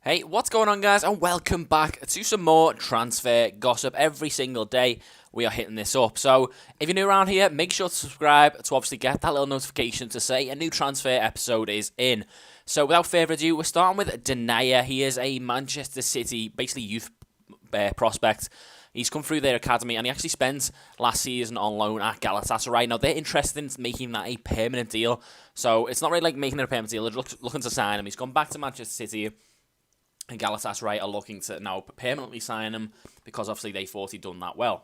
Hey, what's going on, guys, and welcome back to some more transfer gossip. Every single day we are hitting this up, so if you're new around here, make sure to subscribe to obviously get that little notification to say a new transfer episode is in. So without further ado, we're starting with Denaya. He is a Manchester City, basically youth prospect. He's come through their academy, and he actually spent last season on loan at Galatasaray. Now, they're interested in making that a permanent deal, so it's not really like making it a permanent deal. They're looking to sign him. He's gone back to Manchester City, and Galatasaray are looking to now permanently sign him because obviously they thought he'd done that well.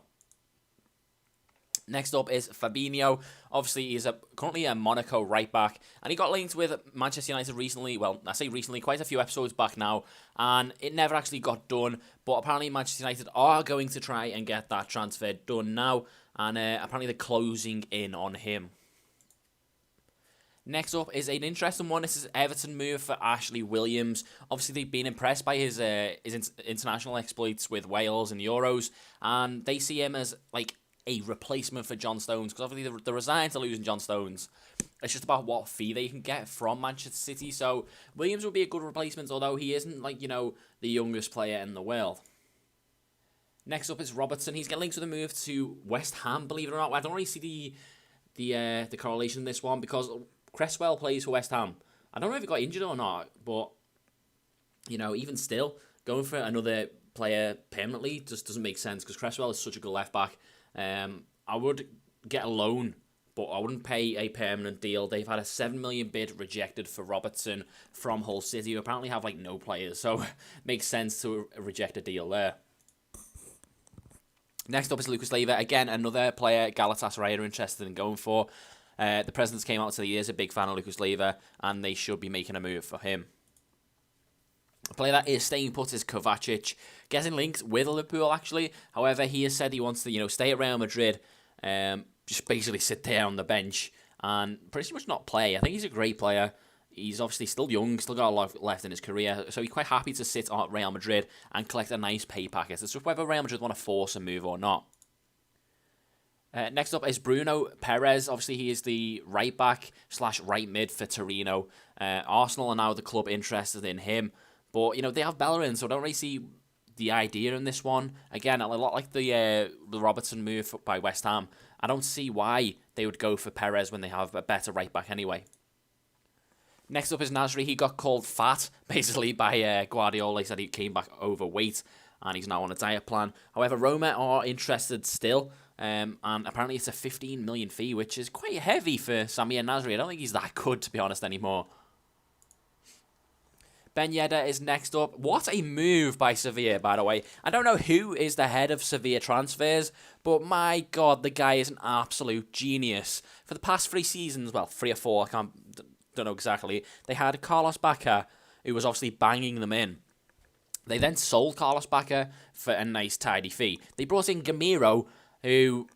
Next up is Fabinho. Obviously, he's currently a Monaco right back, and he got linked with Manchester United recently. Well, I say recently, quite a few episodes back now, and it never actually got done. But apparently, Manchester United are going to try and get that transfer done now, and apparently they're closing in on him. Next up is an interesting one. This is Everton move for Ashley Williams. Obviously, they've been impressed by his international exploits with Wales and Euros, and they see him as like a replacement for John Stones, because obviously they're resigned to losing John Stones. It's just about what fee they can get from Manchester City. So Williams would be a good replacement, although he isn't like, you know, the youngest player in the world. Next up is Robertson. He's getting linked with a move to West Ham, believe it or not. I don't really see the correlation in this one, because Cresswell plays for West Ham. I don't know if he got injured or not, but, you know, even still, going for another player permanently just doesn't make sense, because Cresswell is such a good left-back. I would get a loan, but I wouldn't pay a permanent deal. They've had a 7 million bid rejected for Robertson from Hull City, who apparently have like no players, so it makes sense to reject a deal there. Next up is Leiva. Again, another player Galatasaray are interested in going for. The presidents came out today. He is a big fan of Leiva, and they should be making a move for him. A player that is staying put is Kovacic, getting linked with Liverpool actually. However, he has said he wants to, you know, stay at Real Madrid, just basically sit there on the bench and pretty much not play. I think he's a great player. He's obviously still young, still got a lot left in his career, so he's quite happy to sit at Real Madrid and collect a nice pay packet. It's just whether Real Madrid want to force a move or not. Next up is Bruno Perez. Obviously, he is the right back / right mid for Torino. Arsenal are now the club interested in him. But, you know, they have Bellerin, so I don't really see the idea in this one. Again, a lot like the Robertson move by West Ham. I don't see why they would go for Perez when they have a better right back anyway. Next up is Nasri. He got called fat, basically, by Guardiola. He said he came back overweight, and he's now on a diet plan. However, Roma are interested still, and apparently it's a 15 million fee, which is quite heavy for Samir Nasri. I don't think he's that good, to be honest, anymore. Yetta is next up. What a move by Sevilla, by the way. I don't know who is the head of Sevilla transfers, but my God, the guy is an absolute genius. For the past 3 seasons, well, 3 or 4, don't know exactly, they had Carlos Bacca, who was obviously banging them in. They then sold Carlos Bacca for a nice, tidy fee. They brought in Gamiro, who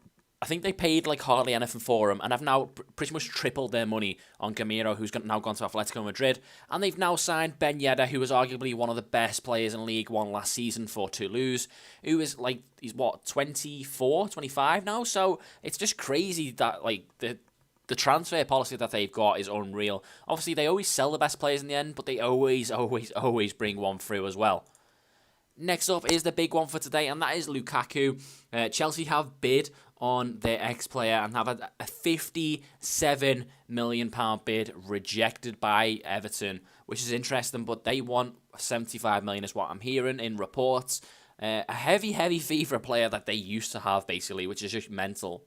I think they paid like hardly anything for him, and have now pretty much tripled their money on Gamiro, who's now gone to Atletico Madrid. And they've now signed Yetta, who was arguably one of the best players in League One last season for Toulouse, who is like, he's what, 24, 25 now? So it's just crazy that like the transfer policy that they've got is unreal. Obviously, they always sell the best players in the end, but they always bring one through as well. Next up is the big one for today, and that is Lukaku. Chelsea have bid on their ex-player and have a £57 million bid rejected by Everton, which is interesting, but they want 75 million is what I'm hearing in reports. A heavy fee for a player that they used to have, basically, which is just mental.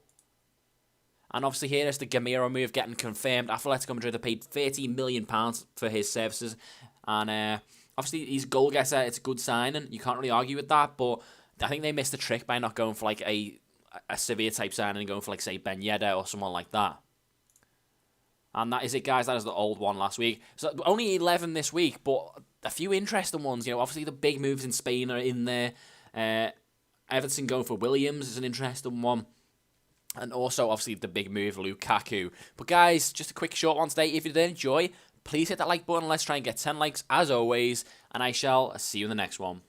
And obviously here is the Gamiro move getting confirmed. Atletico Madrid have paid £30 million for his services, and obviously he's a goal-getter. It's a good signing. You can't really argue with that, but I think they missed the trick by not going for like a Sevilla-type signing and going for, like, say, Yetta or someone like that. And that is it, guys. That is the old one last week. So only 11 this week, but a few interesting ones. You know, obviously the big moves in Spain are in there. Everton going for Williams is an interesting one. And also, obviously, the big move, Lukaku. But, guys, just a quick short one today. If you did enjoy, please hit that like button. Let's try and get 10 likes, as always. And I shall see you in the next one.